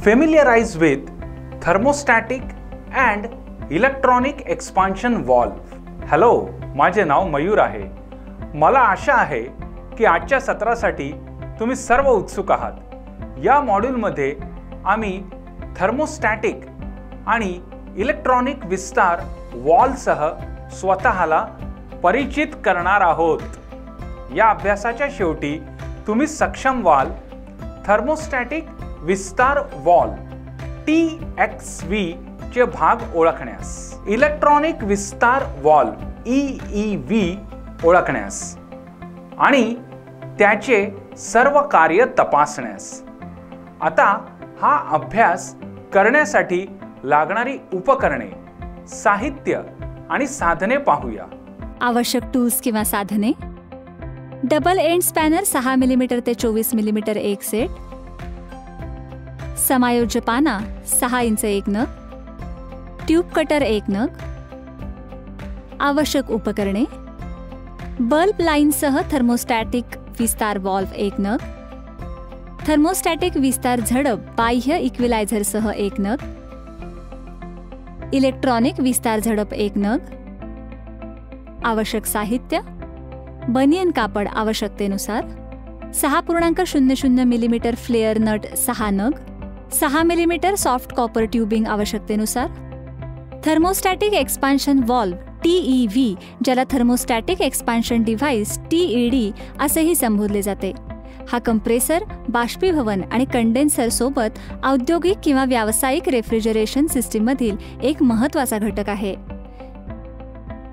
Familiarize with thermostatic and electronic expansion valve. Hello, माझे नाव मयूर आहे. मला आशा आहे की आजच्या सत्रासाठी तुम्ही सर्व उत्सुक आहात. या मॉड्यूलमध्ये आम्ही थर्मोस्टॅटिक आणि इलेक्ट्रॉनिक विस्तार वॉल्वसह स्वतःला परिचित करणार आहोत. या अभ्यासाच्या शेवटी तुम्ही सक्षम व्हाल थर्मोस्टॅटिक विस्तार वॉल्व TXV चे भाग ओळखण्यास, इलेक्ट्रॉनिक विस्तार वॉल्व EEV ओळखण्यास आणि त्याचे सर्व कार्य तपासण्यास. आता हा अभ्यास करण्यासाठी लागणारी उपकरणे, साहित्य आणि साधने पाहूया. आवश्यक टूल्स किंवा साधने: डबल एंड स्पॅनर 6 मिमी ते 24 मिमी एक सेट, समायोज्य पाना 6 इंच एक नग, ट्यूब कटर एक नग. आवश्यक उपकरणे: बल्ब लाईनसह थर्मोस्टॅटिक विस्तार वॉल्व एक नग, थर्मोस्टॅटिक विस्तार झडप बाह्य इक्विलायझरसह एक नग, इलेक्ट्रॉनिक विस्तार झडप एक नग. आवश्यक साहित्य: बनियन कापड आवश्यकतेनुसार, 6.00 मिमी फ्लेअर नट 6 नग, 6 मिमी सॉफ्ट कॉपर ट्यूबिंग आवश्यकतेनुसार, थर्मोस्टॅटिक एक्सपान्शन वॉल्व TEV, ज्याला थर्मोस्टॅटिक एक्सपान्शन डिव्हाइस TED असेही संबोधले जाते. हा कंप्रेसर, बाष्पीभवन आणि कंडेन्सर सोबत औद्योगिक किंवा व्यावसायिक रेफ्रिजरेशन सिस्टीममधील एक महत्त्वाचा घटक आहे.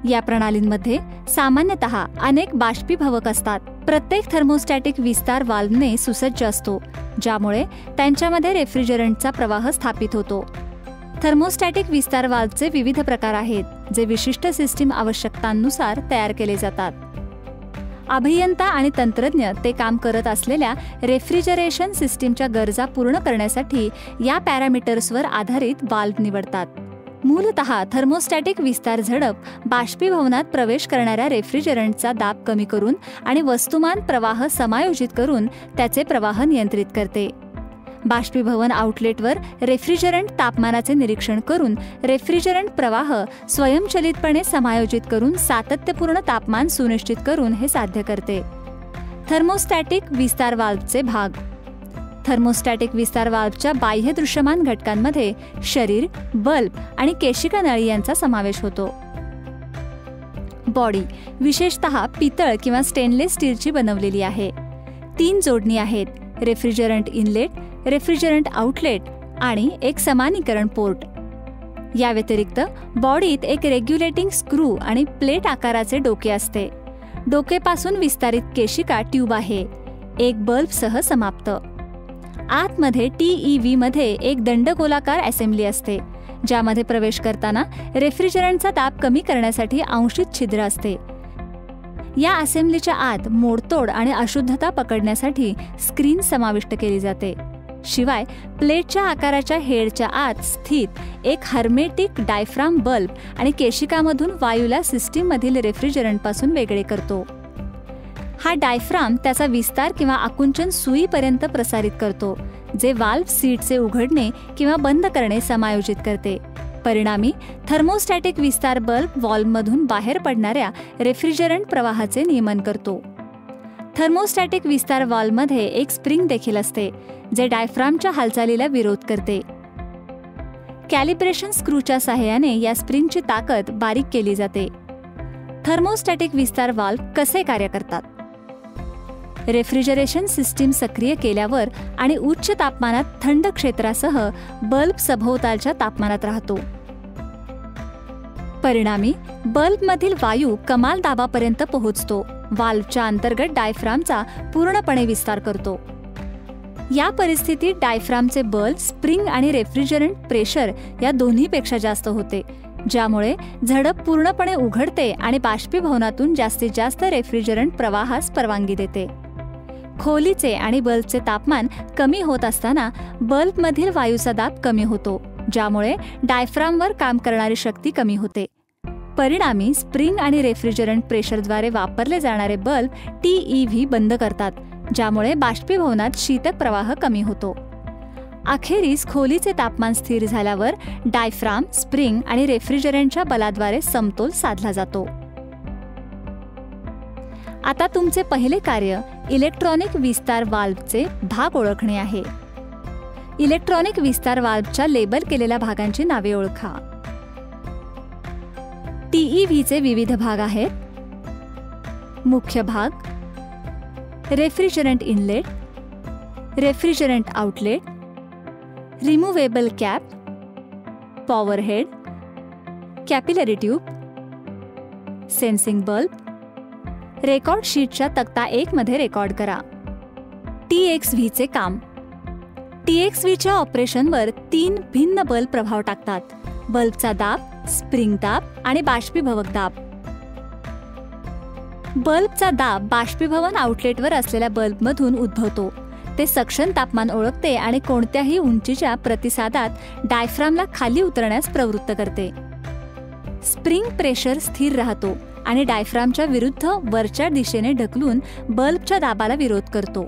या प्रणालींमध्ये सामान्यतः अनेक बाष्पीभवक असतात. प्रत्येक थर्मोस्टॅटिक विस्तार वाल्वने सुसज्ज असतो, ज्यामुळे त्यांच्यामध्ये रेफ्रिजरंटचा प्रवाह स्थापित होतो. थर्मोस्टॅटिक विस्तार वाल्वचे विविध प्रकार आहेत, जे विशिष्ट सिस्टीम आवश्यकतांनुसार तयार केले जातात. अभियंता आणि तंत्रज्ञ ते काम करत असलेल्या रेफ्रिजरेशन सिस्टीमच्या गरजा पूर्ण करण्यासाठी या पॅरामीटर्सवर आधारित वाल्व निवडतात. मूलतः थर्मोस्टॅटिक विस्तार झडप बाष्पीभवनात प्रवेश करणाऱ्या रेफ्रिजरंटचा दाब कमी करून आणि वस्तुमान प्रवाह समायोजित करून त्याचे प्रवाह नियंत्रित करते. बाष्पीभवन आउटलेटवर रेफ्रिजरंट तापमानाचे निरीक्षण करून रेफ्रिजरंट प्रवाह स्वयंचलितपणे समायोजित करून सातत्यपूर्ण तापमान सुनिश्चित करून हे साध्य करते. थर्मोस्टॅटिक विस्तार वाल्वचे भाग: थर्मोस्टॅटिक विस्तार वाल्वच्या बाह्य दृश्यमान घटकांमध्ये शरीर, बल्ब आणि केशिका नळी यांचा समावेश होतो. बॉडी विशेषतः पितळ किंवा स्टेनलेस स्टीलची बनवलेली आहे. 3 जोडणी आहेत: रेफ्रिजरंट इनलेट, रेफ्रिजरंट आउटलेट आणि एक समानीकरण पोर्ट. या व्यतिरिक्त बॉडीत एक रेग्युलेटिंग स्क्रू आणि प्लेट आकाराचे डोके असते. डोकेपासून विस्तारित केशिका ट्यूब आहे. एक बल्बसह समाप्त. आतमध्ये TEV मध्ये एक दंडगोलाकार असेंब्ली असते, ज्यामध्ये प्रवेश करताना रेफ्रिजरंटचा दाब कमी करण्यासाठी अंशित छिद्र असते. या असेंब्लीच्या आत मोडतोड आणि अशुद्धता पकडण्यासाठी स्क्रीन समाविष्ट केली जाते. शिवाय प्लेटच्या आकाराच्या हेडच्या आत स्थित एक हर्मेटिक डायफ्राम बल्ब आणि केशिकामधून वायूला सिस्टीममधील रेफ्रिजरंटपासून वेगळे करतो. हा डायफ्राम त्याचा विस्तार किंवा आकुंचन सुईपर्यंत प्रसारित करतो, जे वाल्व सीटचे उघडणे किंवा बंद करणे समायोजित करते. परिणामी थर्मोस्टॅटिक विस्तार बल्ब वॉल्वमधून बाहेर पडणाऱ्या रेफ्रिजरंट प्रवाहाचे नियमन करतो. थर्मोस्टॅटिक विस्तार वॉल्वमध्ये एक स्प्रिंग देखील असते, जे डायफ्रामच्या हालचालीला विरोध करते. कॅलिब्रेशन स्क्रूच्या सहाय्याने या स्प्रिंगची ताकद बारीक केली जाते. थर्मोस्टॅटिक विस्तार वाल्व कसे कार्य करतात? रेफ्रिजरेशन सिस्टीम सक्रिय केल्यावर आणि उच्च तापमानात थंड क्षेत्रासह बल्ब सभोवतालच्या तापमानात राहतो. परिणामी बल्बमधील वायू कमाल दाबापर्यंत पोहोचतो. वाल्वच्या अंतर्गत डायफ्रामचा पूर्णपणे विस्तार करतो. या परिस्थितीत डायफ्रामचे बल, स्प्रिंग आणि रेफ्रिजरंट प्रेशर या दोन्हीपेक्षा जास्त होते, ज्यामुळे झडप पूर्णपणे उघडते आणि बाष्पीभवनातून जास्तीत जास्त रेफ्रिजरंट प्रवाहास परवानगी देते. खोलीचे आणि बल्बचे तापमान कमी होत असताना बल्बमधील वायूचा दाब कमी होतो, ज्यामुळे डायफ्रामवर काम करणारी शक्ती कमी होते. परिणामी स्प्रिंग आणि रेफ्रिजरंट प्रेशरद्वारे वापरले जाणारे बल्ब TEV बंद करतात, ज्यामुळे बाष्पीभवनात शीतक प्रवाह कमी होतो. अखेरीस खोलीचे तापमान स्थिर झाल्यावर डायफ्राम, स्प्रिंग आणि रेफ्रिजरंटच्या बलाद्वारे समतोल साधला जातो. आता तुमचे पहिले कार्य इलेक्ट्रॉनिक विस्तार वाल्व्हचे भाग ओळखणे आहे. इलेक्ट्रॉनिक विस्तार वाल्व्हच्या लेबल केलेल्या भागांची नावे ओळखा. TEVचे विविध भाग आहेत: मुख्य भाग, refrigerant inlet, refrigerant outlet, removable cap, power head, capillary tube, sensing bulb. Record शीटच्या तक्ता 1 मध्ये रेकॉर्ड करा. TXVचे काम. TXVच्या ऑपरेशनवर 3 भिन्न बल्ब प्रभाव टाकतात: बल्बचा दाब, स्प्रिंग दाब आणि बाष्पीभवक दाब. बल्बचा दाब बाष्पीभवन आउटलेटवर असलेल्या बल्बमधून उद्भवतो. ते सक्शन तापमान ओळखते आणि कोणत्याही उंचीच्या प्रतिसादात डायफ्रामला खाली उतरण्यास प्रवृत्त करते. स्प्रिंग प्रेशर स्थिर राहतो आणि डायफ्रामच्या विरुद्ध वरच्या दिशेने ढकलून बल्बच्या दाबाला विरोध करतो.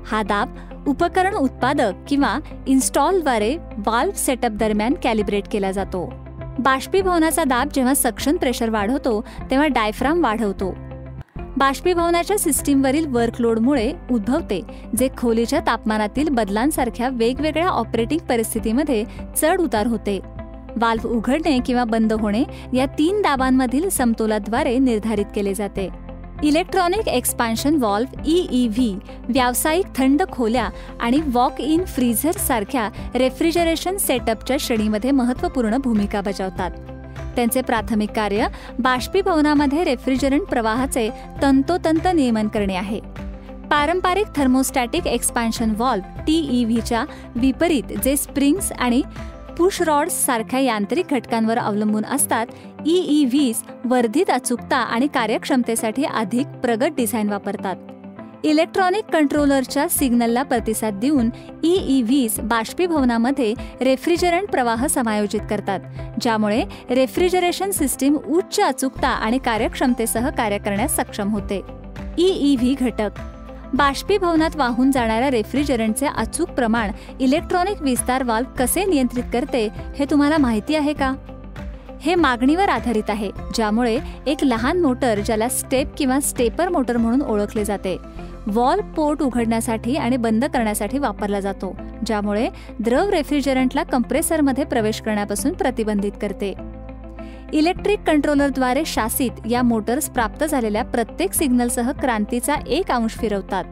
हा दाब उपकरण उत्पादक किंवा इन्स्टॉलद्वारे वाल्व्ह सेटअप दरम्यान कॅलिब्रेट केला जातो. बाष्पीभवनाचा दाब जेव्हा सक्शन प्रेशर वाढवतो तेव्हा डायफ्राम वाढवतो. बाष्पीभवनाच्या सिस्टीमवरील वर्कलोडमुळे उद्भवते, जे खोलीच्या तापमानातील बदलांसारख्या वेगवेगळ्या ऑपरेटिंग परिस्थितीमध्ये चढ उतार होते. वाल्व्ह उघडणे किंवा बंद होणे या 3 दाबांमधील समतोलाद्वारे निर्धारित केले जाते. इलेक्ट्रॉनिक एक्सपान्शन व्हॉल्व्ह EEV व्यावसायिक थंड खोल्या आणि वॉक इन फ्रीझर सारख्या रेफ्रिजरेशन सेटअपच्या श्रेणीमध्ये महत्त्वपूर्ण भूमिका बजावतात. त्यांचे प्राथमिक कार्य बाष्पीभवनामध्ये रेफ्रिजरंट प्रवाहाचे तंतोतंत नियमन करणे आहे. पारंपरिक थर्मोस्टॅटिक एक्सपान्शन व्हॉल्व्ह TEVच्या विपरीत, जे स्प्रिंग्स आणि पुश रॉड्स सारख्या यांत्रिक घटकांवर अवलंबून असतात, EEVs वर्धित अचूकता आणि कार्यक्षमतेसाठी अधिक प्रगत डिझाईन वापरतात. इलेक्ट्रॉनिक कंट्रोलरच्या सिग्नलला प्रतिसाद देऊन EEVs बाष्पीभवनामध्ये रेफ्रिजरंट प्रवाह समायोजित करतात, ज्यामुळे रेफ्रिजरेशन सिस्टीम उच्च अचूकता आणि कार्यक्षमतेसह कार्य करण्यास सक्षम होते. EEV घटक. बाष्पीभवनात वाहून जाणाऱ्या रेफ्रिजरंटचे अचूक प्रमाण इलेक्ट्रॉनिक विस्तार वाल्व्ह कसे नियंत्रित करते हे तुम्हाला माहिती आहे का? हे मागणीवर आधारित आहे, ज्यामुळे एक लहान मोटर, ज्याला स्टेप किंवा स्टेपर मोटर म्हणून ओळखले जाते, व्हॉल्व्ह पोर्ट उघडण्यासाठी आणि बंद करण्यासाठी वापरला जातो, ज्यामुळे द्रव रेफ्रिजरंटला कंप्रेसरमध्ये प्रवेश करण्यापासून प्रतिबंधित करते. इलेक्ट्रिक कंट्रोलरद्वारे शासित या मोटर्स प्राप्त झालेल्या प्रत्येक सिग्नलसह क्रांतीचा 1 अंश फिरवतात.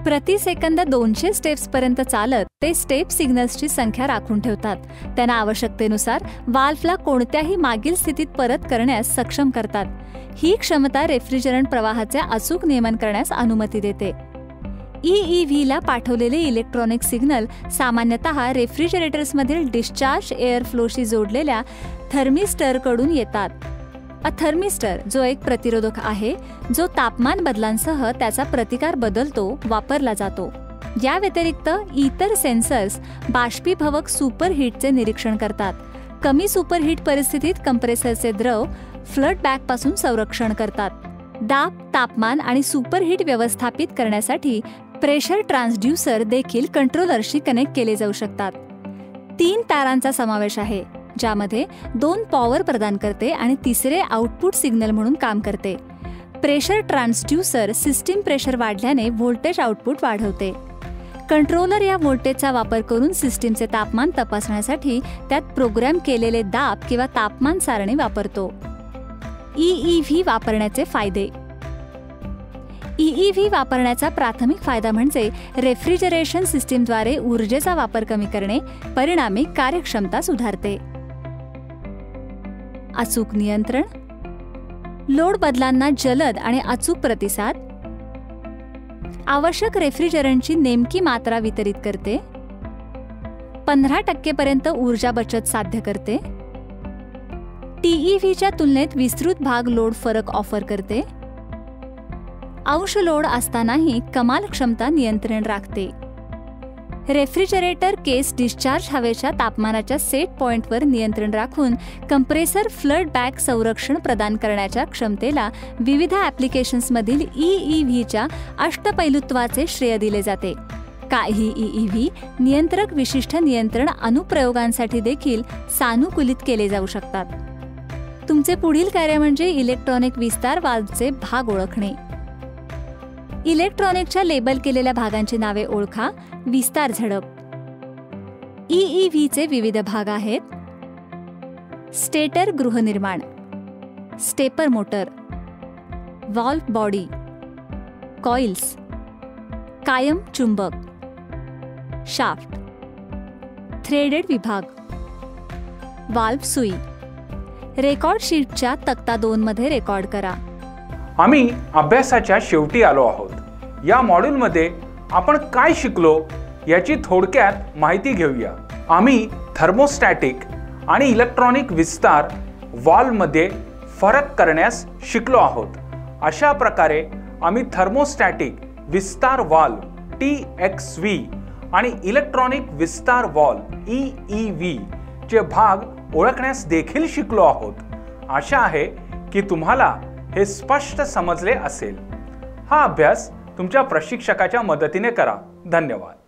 प्रति सेकंद 200 स्टेप्सपर्यंत चालत ते स्टेप सिग्नल्सची संख्या राखून ठेवतात. त्यांना आवश्यकतेनुसार वाल्व्हला कोणत्याही मागील स्थितीत परत करण्यास सक्षम करतात. ही क्षमता रेफ्रिजरंट प्रवाहाचे अचूक नियमन करण्यास अनुमती देते. EEVला पाठवलेले इलेक्ट्रॉनिक सिग्नल सामान्यतः रेफ्रिजरेटर्समधील डिस्चार्ज एअर फ्लोशी जोडलेल्या थर्मिस्टरकडून येतात. थर्मिस्टर, जो एक प्रतिरोधक आहे जो तापमान बदलांसह त्याचा प्रतिकार बदलतो, वापरला जातो. या व्यतिरिक्त इतर सेन्सर्स बाष्पीभवक सुपरहीटचे निरीक्षण करतात. कमी सुपरहीट परिस्थितीत कंप्रेसरचे द्रव फ्लड बॅकपासून संरक्षण करतात. दाब, तापमान आणि सुपरहीट व्यवस्थापित करण्यासाठी प्रेशर ट्रान्सड्यूसर देखील कंट्रोलरशी कनेक्ट केले जाऊ शकतात. 3 तारांचा समावेश आहे, ज्यामध्ये 2 पॉवर प्रदान करते आणि तिसरे आउटपुट सिग्नल म्हणून काम करते. प्रेशर ट्रान्सड्यूसर सिस्टीम प्रेशर वाढल्याने व्होल्टेज आउटपुट वाढवते. कंट्रोलर या व्होल्टेजचा वापर करून सिस्टीमचे तापमान तपासण्यासाठी त्यात प्रोग्राम केलेले दाब किंवा तापमान सारणी वापरतो. EEV वापरण्याचे फायदे. EEV वापरण्याचा प्राथमिक फायदा म्हणजे रेफ्रिजरेशन सिस्टीमद्वारे ऊर्जेचा वापर कमी करणे, परिणामी कार्यक्षमता सुधारते. अचूक नियंत्रण. लोड बदलांना जलद आणि अचूक प्रतिसाद. आवश्यक रेफ्रिजरंटची नेमकी मात्रा वितरित करते. 15% पर्यंत ऊर्जा बचत साध्य करते. TEVच्या तुलनेत विस्तृत भाग लोड फरक ऑफर करते. अंश लोड असतानाही कमाल क्षमता नियंत्रण राखते. रेफ्रिजरेटर केस डिस्चार्ज हवेच्या तापमानाच्या सेट पॉइंटवर नियंत्रण राखून कंप्रेसर फ्लड बॅक संरक्षण प्रदान करण्याच्या क्षमतेला विविध ॲप्लिकेशन्समधील EEVच्या अष्टपैलुत्वाचे श्रेय दिले जाते. काही EEV नियंत्रक विशिष्ट नियंत्रण अनुप्रयोगांसाठी देखील सानुकूलित केले जाऊ शकतात. तुमचे पुढील कार्य म्हणजे इलेक्ट्रॉनिक विस्तार वाल्व्हचे भाग ओळखणे. इलेक्ट्रॉनिकच्या लेबल केलेल्या भागांची नावे ओळखा. विस्तार झडप. EEVचे विविध भाग आहेत: स्टेटर गृहनिर्माण, stepper motor, valve body, coils, कायम चुंबक, शाफ्ट, थ्रेडेड विभाग, वाल्व्ह सुई. रेकॉर्ड शीटच्या तक्ता 2 मध्ये रेकॉर्ड करा. आम्ही अभ्यासाच्या शेवटी आलो आहोत. या मॉड्यूलमध्ये आपण काय शिकलो याची थोडक्यात माहिती घेऊया. आम्ही थर्मोस्टॅटिक आणि इलेक्ट्रॉनिक विस्तार व्हॉल्व्हमध्ये फरक करण्यास शिकलो आहोत. अशा प्रकारे आम्ही थर्मोस्टॅटिक विस्तार व्हॉल्व्ह TXV आणि इलेक्ट्रॉनिक विस्तार व्हॉल्व्ह EEV चे भाग ओळखण्यास देखील शिकलो आहोत. आशा आहे की तुम्हाला हे स्पष्ट समजले असेल. हा अभ्यास तुमच्या प्रशिक्षकाच्या मदतीने करा. धन्यवाद.